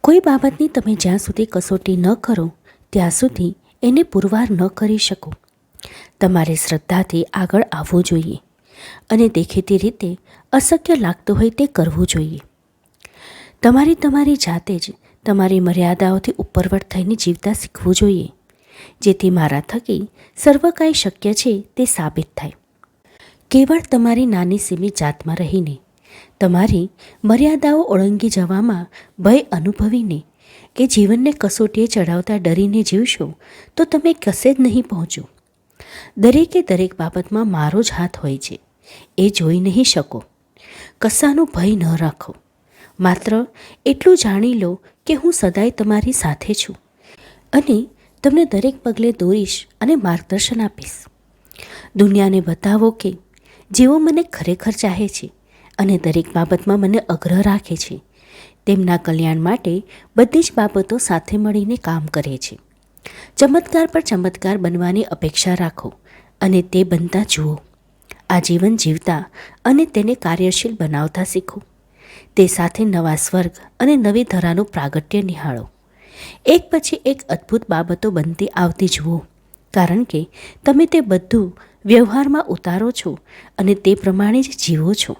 કોઈ બાબતની તમે જ્યાં સુધી કસોટી ન કરો ત્યાં સુધી એને પુરવાર ન કરી શકો. તમારે શ્રદ્ધાથી આગળ આવવું જોઈએ અને દેખીતી રીતે અશક્ય લાગતું હોય તે કરવું જોઈએ. તમારી જાતે જ તમારી મર્યાદાઓથી ઉપરવટ થઈને જીવતા શીખવું જોઈએ, જેથી મારા થકી સર્વ કાંઈ શક્ય છે તે સાબિત થાય. કેવળ તમારી નાની સીમિત જાતમાં રહીને, તમારી મર્યાદાઓ ઓળંગી જવામાં ભય અનુભવીને કે જીવનને કસોટીએ ચડાવતા ડરીને જીવશો તો તમે કશે જ નહીં પહોંચો. દરેકે દરેક બાબતમાં મારો જ હાથ હોય છે એ જોઈ નહીં શકો. કશાનો ભય ન રાખો. માત્ર એટલું જાણી લો કે હું સદાય તમારી સાથે છું અને તમને દરેક પગલે દોરીશ અને માર્ગદર્શન આપીશ. દુનિયાને બતાવો કે જેઓ મને ખરેખર ચાહે છે અને દરેક બાબતમાં મને અગ્રહ રાખે છે, તેમના કલ્યાણ માટે બધી જ બાબતો સાથે મળીને કામ કરે છે. ચમત્કાર પર ચમત્કાર બનવાની અપેક્ષા રાખો અને તે બનતા જુઓ. આ જીવન જીવતા અને તેને કાર્યશીલ બનાવતા શીખો. તે સાથે નવા સ્વર્ગ અને નવી ધરાનું પ્રાગટ્ય નિહાળો. એક પછી એક અદ્ભુત બાબતો બનતી આવતી જુઓ, કારણ કે તમે તે બધું વ્યવહારમાં ઉતારો છો અને તે પ્રમાણે જ જીવો છો.